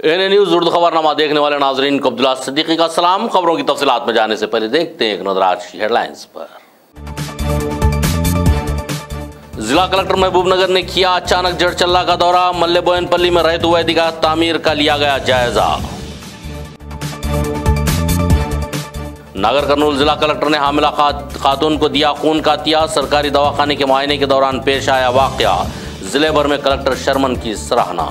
ANA news Urdu खबरनामा देखने वाले नाजरीन को अब्दुल्ला सिद्दीकी का सलाम। खबरों की तफसीलात में जाने से पहले देखते हैं एक नजर आज की हेडलाइंस पर। जिला कलेक्टर महबूबनगर ने किया अचानक जड़चल्ला का दौरा। मल्ले बोयनपल्ली में रहतु वैदी का तामीर का लिया गया जायजा। नागर कर्नूल जिला कलेक्टर ने हामिला खातून को दिया खून का अतिया। सरकारी दवाखाने के मुआयने के दौरान पेश आया वाकया। जिले भर में कलेक्टर शर्मन की सराहना।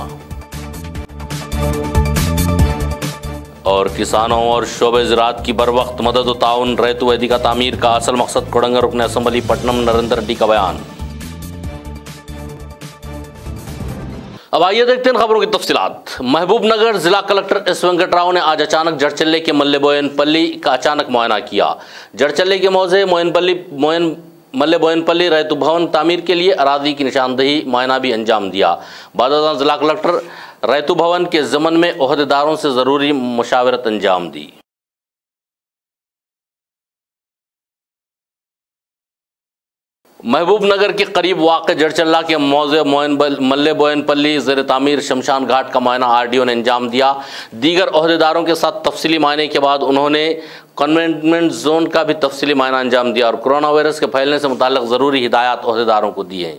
और किसानों और शोबे ज़राअत की बर वक्त मदद व ताउन रहतु वैदी का तामीर का असल मकसद कोडंगर रुकन असम्बली पटनम नरेंद्र रेड्डी का बयान। अब आइए देखते हैं खबरों की तफसीलात। महबूबनगर जिला कलेक्टर एस वेंकटराव ने आज अचानक जड़चल्ले के मल्ले बोयनपल्ली का अचानक मुआयना किया। जड़चल्ले के मौजे मल्ले बोयनपल्ली रहतु भवन तामीर के लिए अराजी की निशानदेही मुआयना भी अंजाम दिया। बादशाह जिला कलेक्टर रहतु भवन के ज़मन में ओहदेदारों से ज़रूरी मुशावरत अंजाम दी। महबूबनगर के करीब वाक़ जड़चल्ला के मौजे मल्ले बोयनपल्ली ज़ेर तामीर शमशान घाट का मुआयना आरडीओ ने अंजाम दिया। दीगर ओहदेदारों के साथ तफसीली मुआयने के बाद उन्होंने कंटेनमेंट जोन का भी तफसीली मुआयना अंजाम दिया और कोरोना वायरस के फैलने से मुताल्लिक़ ज़रूरी हिदायत ओहदेदारों को दी हैं।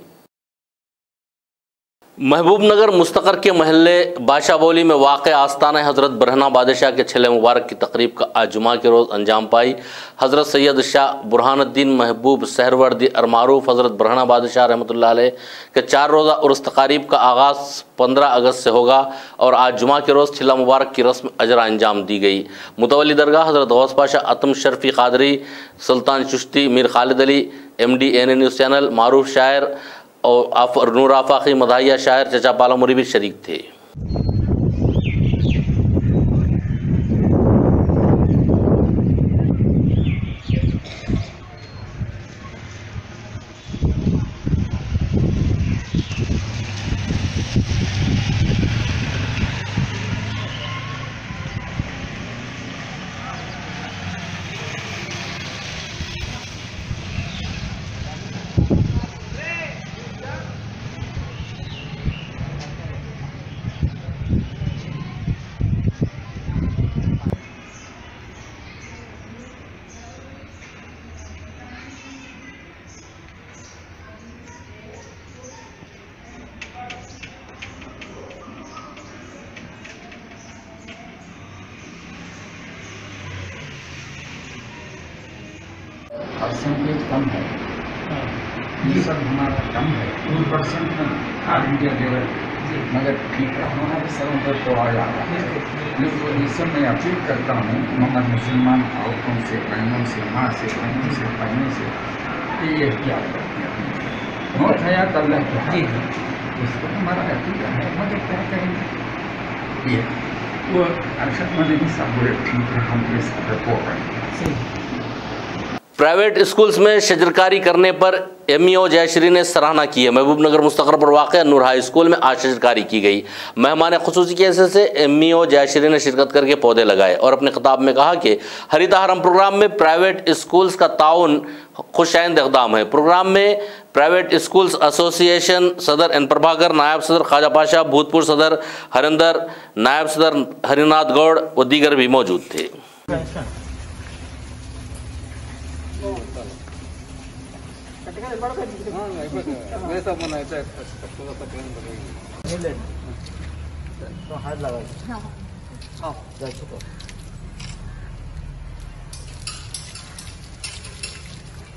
महबूबनगर मुस्तकर के महल्ले बादशाहबोली में वाक़ आस्ताना हज़रत बरहना बादशाह के छले मुबारक की तकरीब का आज जुमा के रोज़ अंजाम पाई। हज़रत सैयद शाह बुरहानुद्दीन महबूब सहरवर्दी अरमारूफ हज़रत बरहना बादशाह रहमतुल्लाह अलैह के 4 रोज़ा उर्स तकारीब का आगाज़ 15 अगस्त से होगा और आज जुमा के रोज़ छिला मुबारक की रस्म अजरा अंजाम दी गई। मुतवल्ली दरगाह हज़रत Ghaus Pasha Atam Sharfi Qadri Sultan Chishti Mir Khalid Ali MD ANA news channel मारूफ शायर और नूर आफाकी मदाहिया शायर चचा पालामुरी भी शरीक थे। परसेंटेज कम है, ये सब हमारा कम है 2% में ऑल इंडिया लेवल, मगर ठीक है हमारे सरों पर तो आ जाता है। लेकिन इस समय मैं अपील करता हूँ मगर मुसलमान औरतों से, बहनों से, माँ से, बहनों से, भाइयों से ये एहतियात करते हैं। मौत हयात अल्लाह की है, इसको हमारा अकीदा है, मगर क्या करेंगे ये वो अरशद मदनी साहब बोले ठीक है हम इस रिपोर्ट करेंगे। प्राइवेट स्कूल्स में शजरकारी करने पर MEO जयश्री ने सराहना की है। महबूबनगर मुस्तकर पर वाक़ नूर हाई स्कूल में आज शजरकारी की गई। मेहमान खुसूसी के हैसियत से MEO जयश्री ने शिरकत करके पौधे लगाए और अपने खिताब में कहा कि हरिता हरम प्रोग्राम में प्राइवेट स्कूल्स का ताउन खुशाइंद इक़दाम है। प्रोग्राम में प्राइवेट स्कूल्स एसोसिएशन सदर एन प्रभाकर, नायब सदर ख्वाजा पाशा, भूतपूर्व सदर हरिंदर, नायब सदर हरिनाथ गौड़ व दीगर भी मौजूद थे।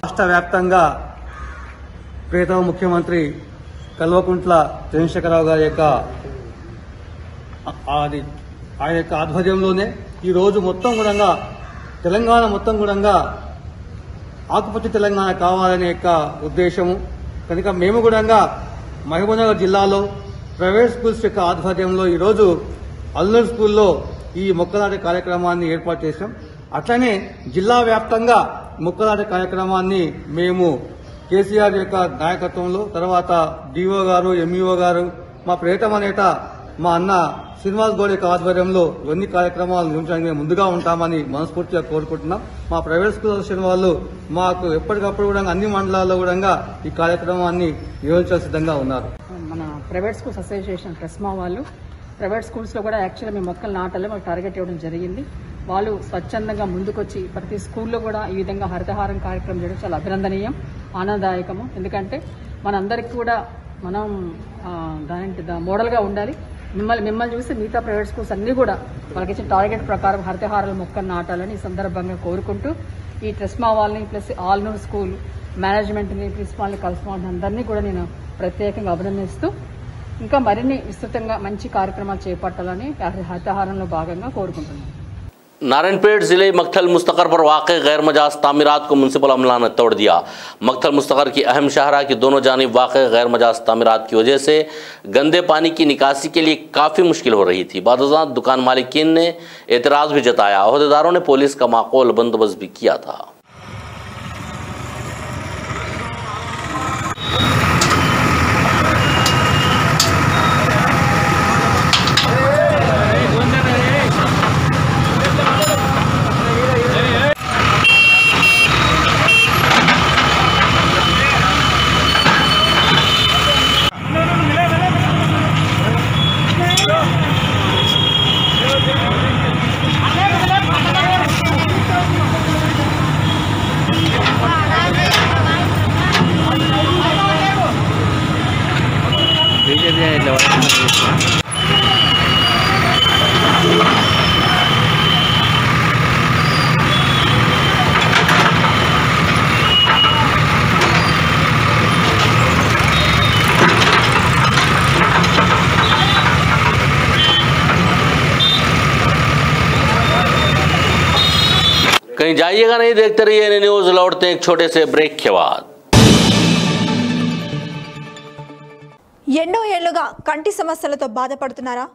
రాష్ట్ర వ్యాప్తంగా ప్రియతమ ముఖ్యమంత్రి కల్వకుంట్ల చంద్రశేఖరరావు గారి యొక్క ఆయన యొక్క ఆధ్వర్యంలోనే ఈ రోజు మొత్తం కూడా తెలంగాణ మొత్తం కూడా ఆకుపచ్చ తెలంగాణ కావాలనే యొక్క ఉద్దేశము కనుక మేము కూడా మహబూబ్నగర్ జిల్లాలో ప్రైవేట్ స్కూల్స్ యొక్క ఆధ్వర్యంలో ఈరోజు అల్లూరు స్కూల్లో ఈ మొక్కనాటే కార్యక్రమాన్ని ఏర్పాటు చేశాం. అట్లనే జిల్లా వ్యాప్తంగా మొక్కనాటే కార్యక్రమాన్ని మేము కేసీఆర్ యొక్క నాయకత్వంలో తర్వాత DO గారు, MEO గారు, మా ప్రియతమ నేత మా అన్న శ్రీనివాస్ గౌడ్ యొక్క ఆధ్వర్యంలో ఇవన్నీ కార్యక్రమాలు నిర్వహించడానికి మేము ముందుగా ఉంటామని మనస్ఫూర్తిగా కోరుకుంటున్నాం. మా ప్రైవేట్ స్కూల్ అసోసియేషన్ వాళ్ళు మాకు ఎప్పటికప్పుడు కూడా అన్ని మండలాల్లో కూడా ఈ కార్యక్రమాన్ని నిర్వహించాల్సి సిద్ధంగా ఉన్నారు. మన ప్రైవేట్ స్కూల్స్ అసోసియేషన్ ట్రెస్మా వాళ్ళు ప్రైవేట్ స్కూల్స్లో కూడా యాక్చువల్గా మేము మొక్కలు నాటాలి మాకు టార్గెట్ ఇవ్వడం జరిగింది. వాళ్ళు స్వచ్ఛందంగా ముందుకొచ్చి ప్రతి స్కూల్లో కూడా ఈ విధంగా హరితహారం కార్యక్రమం చేయడం చాలా అభినందనీయం, ఆనందదాయకము. ఎందుకంటే మనందరికీ కూడా మనం మోడల్గా ఉండాలి. మిమ్మల్ని చూసి మిగతా ప్రైవేట్ స్కూల్స్ అన్నీ కూడా వాళ్ళకి ఇచ్చిన టార్గెట్ ప్రకారం హరితహారాల మొక్కలు నాటాలని ఈ సందర్భంగా కోరుకుంటూ ఈ ట్రెస్మా వాళ్ళని ప్లస్ ఆల్నూర్ స్కూల్ మేనేజ్మెంట్ని ప్రిన్సిపాల్ని కలిసిన అందరినీ కూడా నేను ప్రత్యేకంగా అభినందిస్తూ ఇంకా మరిన్ని విస్తృతంగా మంచి కార్యక్రమాలు చేపట్టాలని హరితహారంలో భాగంగా కోరుకుంటున్నాను. नारायणपेट जिले मक्थल मुस्तकर पर वाक़ गैर मजाज तामीरात को म्यूनसिपल अमला ने तोड़ दिया। मक्थल मुस्तकर की अहम शाहरा की दोनों जानिब वाक़ गैर मजाज तामीरात की वजह से गंदे पानी की निकासी के लिए काफ़ी मुश्किल हो रही थी। बादशाह दुकान मालिकीन ने एतराज़ भी जताया। अहदेदारों ने पुलिस का माकूल बंदोबस्त भी किया था। कहीं जाइएगा नहीं, देखते रहिए एन न्यूज़। लौटते हैं एक छोटे से ब्रेक के बाद। ఎన్నో ఏళ్లుగా కంటి సమస్యలతో బాధపడుతున్నారా?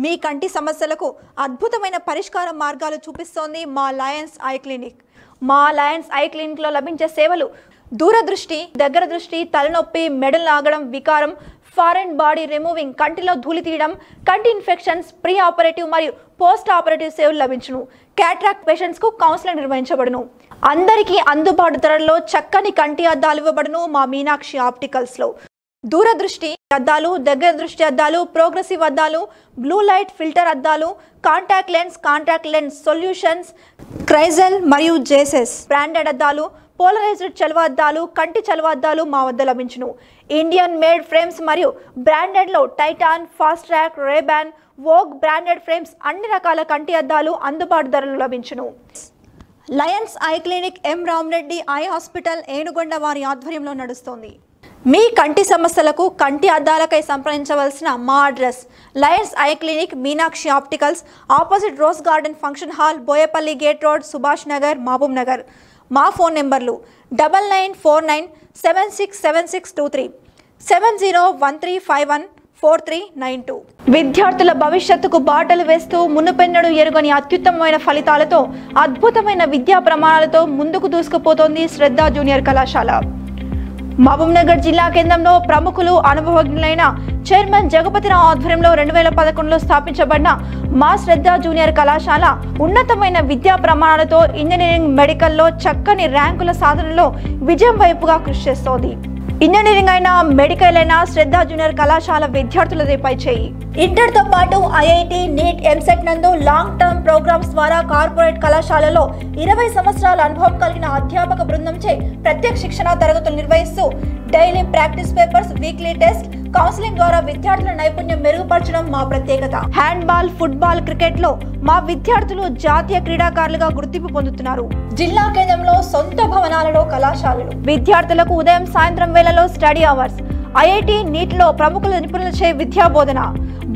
మీ కంటి సమస్యలకు అద్భుతమైన పరిష్కార మార్గాలు చూపిస్తోంది మా లయన్స్ ఐ క్లినిక్. మా లయన్స్ ఐ క్లినిక్లో లభించే సేవలు దూరదృష్టి, దగ్గర దృష్టి, తలనొప్పి, మెడలు లాగడం, వికారం, ఫారెన్ బాడీ రిమూవింగ్, కంటిలో ధూళి తీయడం, కంటి ఇన్ఫెక్షన్స్, ప్రీ ఆపరేటివ్ మరియు పోస్ట్ ఆపరేటివ్ సేవలు లభించును. క్యాట్రాక్ట్ పేషెంట్స్ కు కౌన్సిలింగ్ నిర్వహించబడును. అందరికీ అందుబాటు ధరల్లో చక్కని కంటి అద్దాలు ఇవ్వబడును మా మీనాక్షి ఆప్టికల్స్ లో. దూరదృష్టి అద్దాలు, దగ్గర దృష్టి అద్దాలు, ప్రోగ్రెసివ్ అద్దాలు, బ్లూ లైట్ ఫిల్టర్ అద్దాలు, కాంటాక్ట్ లెన్స్ సొల్యూషన్స్, క్రైజల్ మరియు జేసెస్ బ్రాండెడ్ అద్దాలు, పోలరైజ్డ్ చలువ అద్దాలు, కంటి చలువ అద్దాలు మా వద్ద లభించును. ఇండియన్ మేడ్ ఫ్రేమ్స్ మరియు బ్రాండెడ్ లో Titan, Fastrack, Ray Ban, Vogue branded frames, అన్ని రకాల కంటి అద్దాలు అందుబాటు ధరలు లభించును. Lions eye clinic M Rama Reddy eye hospital Enugonda వారి ఆధ్వర్యంలో నడుస్తోంది. మీ కంటి సమస్యలకు కంటి అద్దాలకై సంప్రదించవలసిన మా address Lions eye clinic, Meenakshi opticals, opposite rose garden function hall, Boyapalli gate road, Subhash Nagar, Mahabub Nagar. మా ఫోన్ నెంబర్లు 9949767623, 7013514392. విద్యార్థుల భవిష్యత్తుకు బాటలు వేస్తూ మునుపెన్నడూ ఎరుగని అత్యుత్తమమైన ఫలితాలతో అద్భుతమైన విద్యా ప్రమాణాలతో ముందుకు దూసుకుపోతోంది శ్రద్ధ జూనియర్ కళాశాల. మహబూబ్ నగర్ జిల్లా కేంద్రంలో ప్రముఖులు, అనుభవజ్ఞులైన చైర్మన్ జగపతిరావు ఆధ్వర్యంలో 2011లో స్థాపించబడిన మా శ్రద్ధ జూనియర్ కళాశాల ఉన్నతమైన విద్యా ప్రమాణాలతో ఇంజనీరింగ్, మెడికల్లో చక్కని ర్యాంకుల సాధనలో విజయం వైపుగా కృషి చేస్తోంది. ఇంజనీరింగ్ అయినా, మెడికల్ అయినా శ్రద్ధ జూనియర్ కళాశాల విద్యార్థులదే పై చేయి. ఇంటర్తో పాటు ఐఐటి, నీట్, ఎంసెట్ నందు లాంగ్ టర్మ్ ప్రోగ్రామ్స్ ద్వారా కార్పొరేట్ కళాశాలలో 20 సంవత్సరాల అనుభవం కలిగిన అధ్యాపక బృందంచే ప్రత్యేక శిక్షణ తరగతులు నిర్వహిస్తూ daily practice papers, weekly test, counselling ద్వారా విద్యార్థుల నైపుణ్యం మెరుగుపరచడం మా ప్రత్యేకత. హ్యాండ్బాల్, ఫుట్బాల్, క్రికెట్ లో మా విద్యార్థులు జాతీయ క్రీడాకారులుగా గుర్తింపు పొందుతున్నారు. జిల్లా కేంద్రంలో సొంత భవనాలలో కళాశాలలు, విద్యార్థులకు ఉదయం సాయంత్రం వేళలో స్టడీ అవర్స్, ఐఐటి, నీట్ లో ప్రముఖుల నిపుణులచే విద్యా బోధన,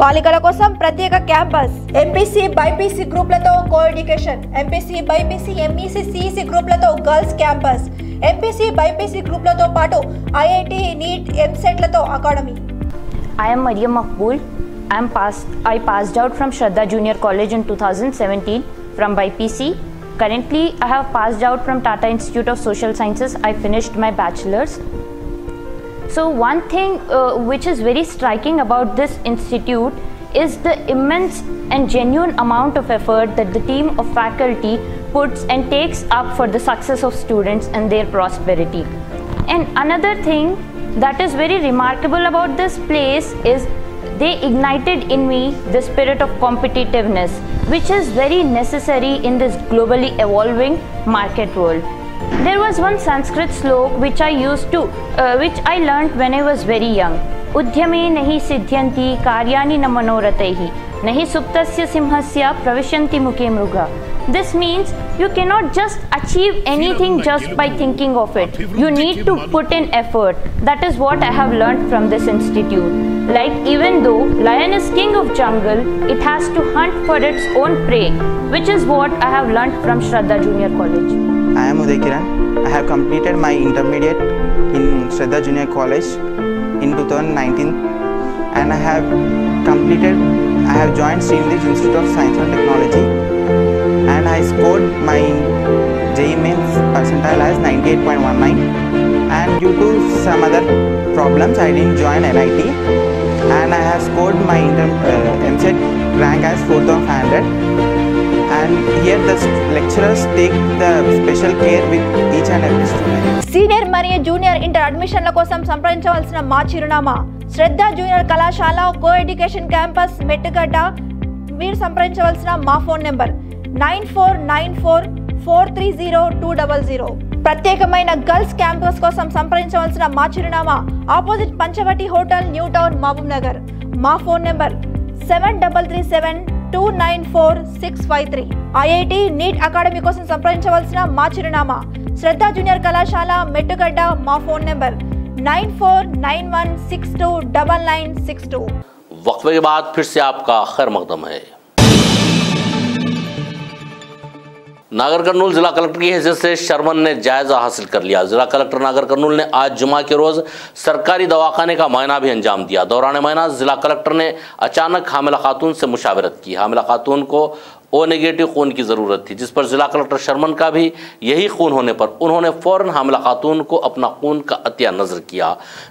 బాలికల కోసం ప్రత్యేక క్యాంపస్, ఎంపీసీ, బైపీసీ గ్రూప్లతో co education, MPC, BiPC, MEC, CEC గ్రూప్లతో గర్ల్స్ క్యాంపస్, ఎంపీసీ, బైపీసీ గ్రూప్లతో పాటు ఐఐటి, నీట్, ఎంసెట్లతో academy. I am Mariam Maqbool. I passed out from Shraddha Junior College in 2017 from BPC. Currently, I have passed out from Tata Institute of Social Sciences. I finished my bachelor's. So one thing which is very striking about this institute is the immense and genuine amount of effort that the team of faculty puts and takes up for the success of students and their prosperity. And another thing that is very remarkable about this place is they ignited in me the spirit of competitiveness, which is very necessary in this globally evolving market world. There was one Sanskrit slok which I learnt when I was very young. उद्यमे नहि सिद्ध्यन्ति कार्याणि न मनोरथैः नहि सुप्तस्य सिंहस्य प्रविशन्ति मुखे मृगा. This means you cannot just achieve anything just by thinking of it. You need to put in effort. That is what I have learnt from this institute. Like, even though lion is king of jungle, it has to hunt for its own prey, which is what I have learnt from Shraddha Junior College. I am Uday Kiran. I have completed my intermediate in Shraddha Junior College in 2019, and I have joined Srinidhi Institute of Science and Technology, and I scored my JEE Mains percentile as 98.19, and due to some other problems I didn't join NIT, and I have scored my MCET rank as 4500. And here the lecturers take the special care with each and every student. Senior మరియు junior inter అడ్మిషన్ల కోసం సంప్రదించవలసిన మా చిరునామా శ్రద్ధ junior కళాశాల co education campus Mettugadda. మీరు సంప్రదించవలసిన మా phone number 9494430200. ప్రత్యేకమైన గర్ల్స్ క్యాంపస్ కోసం సంప్రదించవలసిన మా చిరునామా opposite Panchavati hotel, new town, Mahabub Nagar. మా phone number 7337294653. IIT NEET academy కోసం సంప్రదించవలసిన మా చిరునామా శ్రద్ధ జూనియర్ కళాశాల మెట్టుగడ్డ. మా ఫోన్ నెంబర్ 9491629962. वक्फे के बाद फिर से आपका खैर मकदम है। नागर कर्नूल जिला कलेक्टर की हैसियत से शर्मन ने जायजा हासिल कर लिया। जिला कलेक्टर नागर कर्नूल ने आज जुमा के रोज सरकारी दवाखाने का मुआयना भी अंजाम दिया। दौरान मुआयना जिला कलेक्टर ने अचानक हामिला खातून से मुशावरत की। हामिला खातून को O नेगेटिव खून की ज़रूरत थी, जिस पर जिला कलेक्टर शर्मन का भी यही खून होने पर उन्होंने फ़ौरन हामिला खातून को अपना खून का अतिया नजर किया,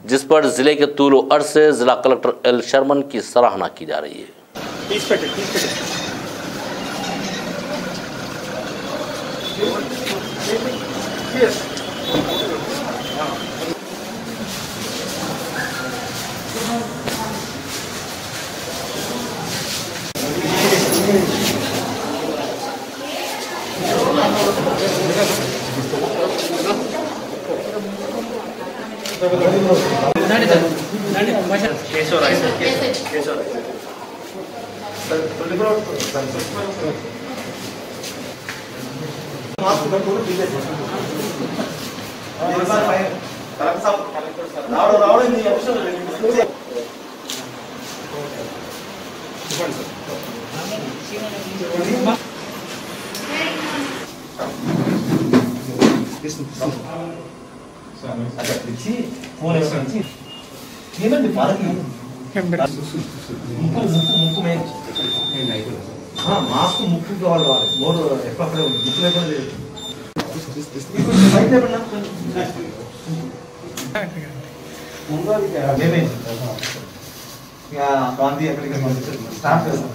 जिस पर जिले के तूलो अर्ज से जिला कलेक्टर एल शर्मन की सराहना की जा रही है। మాస్క్ ముక్కు కావాలి మోర్ ఎక్కడ ముక్కు లేకుండా గాంధీ ఎక్కడికి స్టార్ట్ చేస్తాం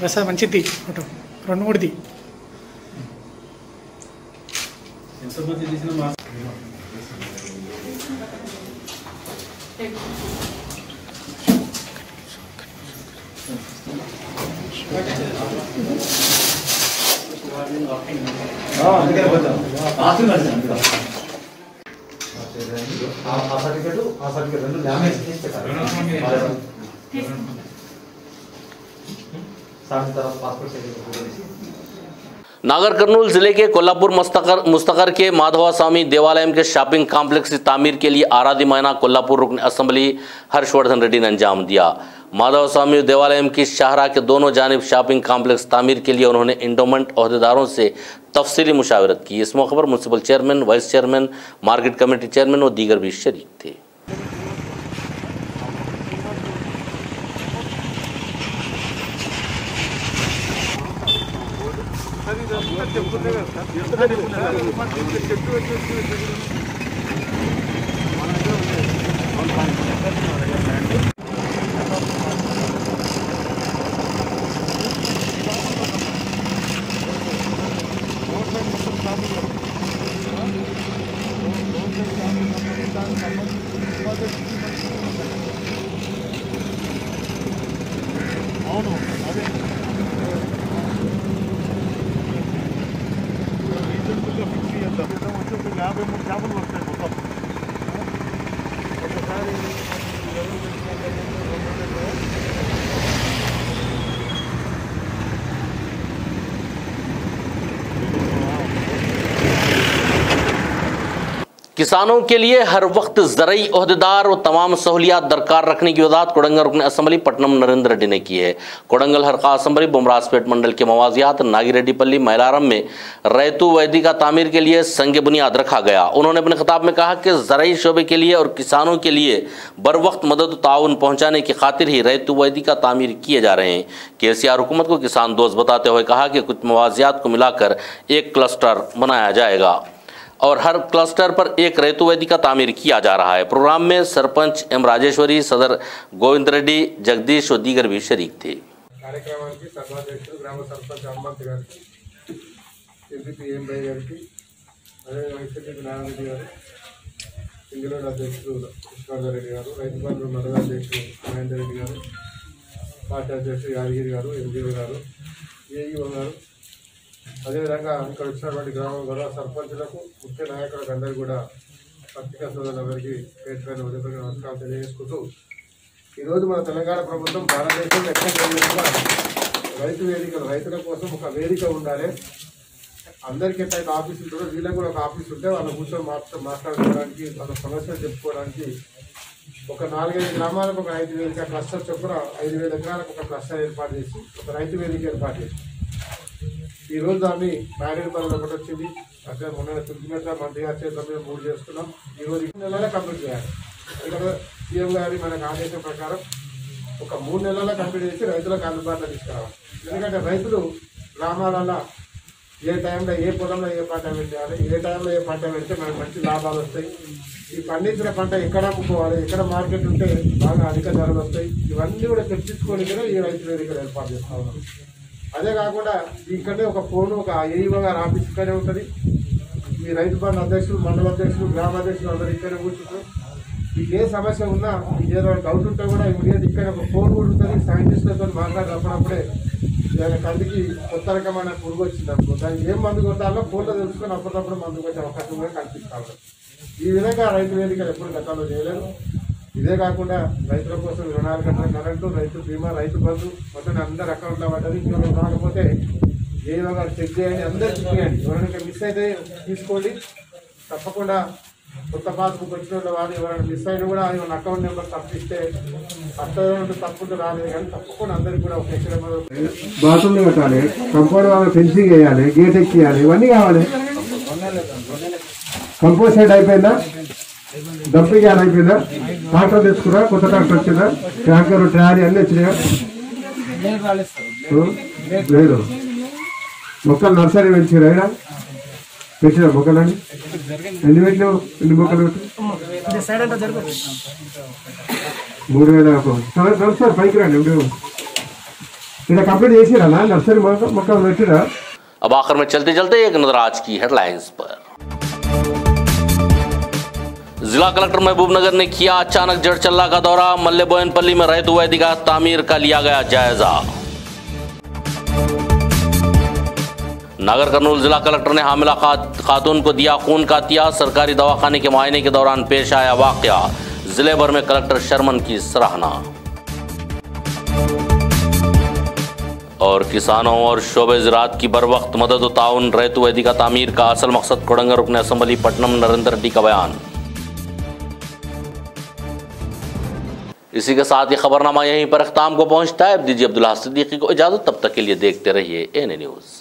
ప్రసాద్ మంచిది ఫోటో 2-3ది नागर कर्नूल जिले के कोल्हापुर मुस्तकर के माधवा स्वामी देवालय के शॉपिंग कॉम्प्लेक्स की तामीर के लिए आराधी मुआयना कोल्हापुर रुकन असेंबली हर्षवर्धन रेड्डी ने अंजाम दिया। माधव स्वामी देवालय की शाहरा के दोनों जानिब शॉपिंग कॉम्प्लेक्स तामीर के लिए उन्होंने इंडोमेंट अहदेदारों से तफसीली मुशावरत की। इस मौके पर municipal chairman, vice chairman, market committee chairman और दीगर भी शरीक थे। किसानों के लिए हर वक्त ज़रई ओहदेदार और तमाम सहूलियात दरकार रखने की वजाहत कोडंगल रुकन असम्बली पट्टनम नरेंद्र रेड्डी ने की है। कोडंगल हल्का असम्बली बुमरासपेट मंडल के मवाजियात नागिरेड्डीपल्ली मैलारम में रैतु वैदिका तामीर के लिए संग बुनियाद रखा गया। उन्होंने अपने खिताब में कहा कि ज़रई शोबे के लिए और किसानों के लिए बर वक्त मदद ताउन पहुँचाने की खातिर ही रैतु वैदिका तामीर किए जा रहे हैं। KCR हुकूमत को किसान दोस्त बताते हुए कहा कि कुछ मवाजियात को मिलाकर एक क्लस्टर बनाया जाएगा और हर क्लस्टर पर एक रैतु वैदिका तामीर किया जा रहा है। प्रोग्राम में सरपंच M राजेश्वरी, सदर गोविंद रेड्डी, जगदीश और दीगर भी शरीक थे। కార్యక్రమానికి సభాధ్యక్షుడు గ్రామ సర్పంచ్ హనుమంత్ గారికి, ఎంపీపీ ఎంబై గారికి, అదేవిధంగా ఎక్స్ఎల్ఏ నారాయణ గారు, సింగరేణి అధ్యక్షుడు కృష్ణారెడ్డి రెడ్డి గారు, రైతు బంధు మండల అధ్యక్షుడు మహేందర్ రెడ్డి గారు, పార్టీ అధ్యక్షుడు యాదగిరి గారు, ఎంపీ గారు, ఏఈఓ గారు, అదేవిధంగా ఇక్కడ వచ్చినటువంటి గ్రామం గౌరవ సర్పంచులకు, ముఖ్య నాయకులకు అందరికీ కూడా పత్రికా సోదరులందరికీ పేరు ఉదయపూర్వక నమస్కారం తెలియజేసుకుంటూ, ఈరోజు మన తెలంగాణ ప్రభుత్వం భారతదేశంలో ఎక్కడ రైతు వేదికలు, రైతుల కోసం ఒక వేదిక ఉండాలి. అందరికీ ఎట్లయితే ఆఫీస్ ఉంటుందో వీళ్ళకి కూడా ఒక ఆఫీస్ ఉంటే వాళ్ళ కూర్చొని మాట్లాడుకోవడానికి, వాళ్ళ సమస్యలు చెప్పుకోవడానికి ఒక 4-5 గ్రామాలకు ఒక రైతు వేదిక క్లస్టర్ చొప్పున 5,000 ఎకరాలకు ఒక క్లస్టర్ ఏర్పాటు చేసి ఒక రైతు వేదిక ఏర్పాటు చేసి ఈరోజు దాన్ని నాగరికపల్లి ఒకటి వచ్చింది. అట్లా మొన్న తులసిమెట్ల మంత్రి గారి చేతుల మీద 3 చేసుకున్నాం. ఈరోజు 2 నెలలే కంప్లీట్ చేయాలి. ఇక్కడ సీఎం గారి మనకు ఆదేశం ప్రకారం ఒక 3 నెలల్లో కంప్లీట్ చేసి రైతులకు అందుబాటులో తీసుకురావాలి. ఎందుకంటే రైతులు గ్రామాలలో ఏ టైంలో ఏ పొలంలో ఏ పంట పెట్టాలి, ఏ టైంలో ఏ పంట పెడితే మనకు మంచి లాభాలు వస్తాయి, ఈ పండించిన పంట ఎక్కడ అమ్ముకోవాలి, ఎక్కడ మార్కెట్ ఉంటే బాగా అధిక ధరలు వస్తాయి, ఇవన్నీ కూడా చర్చించుకొని ఈ రైతు వేదికలు ఏర్పాటు చేస్తా ఉన్నాం. అదే కాకుండా ఇక్కడే ఒక ఫోన్, ఒక ఏఈఓ గారు ఆఫీస్ ఇక్కడే ఉంటుంది. ఈ రైతు బంధు అధ్యక్షులు, మండల అధ్యక్షులు, గ్రామ అధ్యక్షులు అందరూ ఇక్కడే కూర్చుంటారు. మీకు ఏ సమస్య ఉన్నా, మీకు ఏదో డౌట్ ఉంటే కూడా ఇమీడియట్ ఇక్కడ ఒక ఫోన్ కూడా ఉంటుంది. సైంటిస్టులతో మాట్లాడినప్పుడే దాని కంటికి కొత్త రకమైన పురుగు వచ్చింది అనుకో, దానికి ఏం మందు కొట్టాలో ఫోన్లో తెలుసుకొని అప్పటికప్పుడు మందు కొట్టే అవకాశం కూడా కనిపిస్తాను. ఈ విధంగా రైతు వేదికలు ఎప్పుడు గతంలో చేయలేదు. ఇదే కాకుండా రైతుల కోసం రుణాలు కట్టడం, కరెంటు, రైతు బీమా, రైతు బంధు మొత్తం అందరి అకౌంట్లో పడ్డది. ఇంకా కాకపోతే ఏదో గారు చెక్ చేయండి, అందరికీ చేయండి. ఎవరైనా మిస్ అయితే తీసుకోండి. తప్పకుండా కొత్త పాస్బుక్ వచ్చిన వాళ్ళు ఎవరైనా మిస్ అయినా కూడా ఏమైనా అకౌంట్ నెంబర్ తప్పిస్తే తప్పుంటే రాలేదు, కానీ తప్పకుండా అందరికీ కూడా ఒక బాత్రూమ్లు కట్టాలి, కంపౌండ్ వాళ్ళు ఫెన్సింగ్ వేయాలి, గేట్ ఎక్కియాలి, ఇవన్నీ కావాలి. కంపోస్ట్ సైడ్ అయిపోయిందా, డంపింగ్ యార్డ్ అయిపోయిందా, ట్రాక్టర్ తెచ్చుకున్నా, కొత్త ట్రాక్టర్ వచ్చిందా, ట్రాక్టర్ ట్రాలీ అన్నీ వచ్చినాయా? లేదు. మొక్కలు నర్సరీ పెంచారు, అయినా పెట్టినా మొక్కలని ఎన్ని పెట్టినావు? ఎన్ని మొక్కలు పెట్టి 3,000 నర్సరీ పైకి రండి. ఇక్కడ కంప్లీట్ చేసిరా నర్సరీ మొక్కలు పెట్టిరా? अब आखिर में चलते चलते एक नजर आज की हेडलाइंस पर। जिला कलेक्टर महबूबनगर ने किया अचानक जड़चल्ला का दौरा, मल्ले बोयनपल्ली में रैतु वैदिका तामीर का लिया गया जायजा। नागर कर्नूल जिला कलेक्टर ने हामिला खातून को दिया खून का अतिया, सरकारी दवाखाने के मुआयने के दौरान पेश आया वाकया, जिले भर में कलेक्टर शर्मन की सराहना। और किसानों और शोबे ज़राअत की बर वक्त मदद व ताउन रैतु वैदिका तामीर का असल मकसद कोडंगल रुकन असम्बली पट्टनम नरेंद्र रेड्डी का बयान। इसी के साथ ये खबरनामा यहीं पर अख्ताम को पहुंचता है। अब दीजिए अब्दुल्लाह सिद्दीकी को इजाज़त, तब तक के लिए देखते रहिए ANA न्यूज़।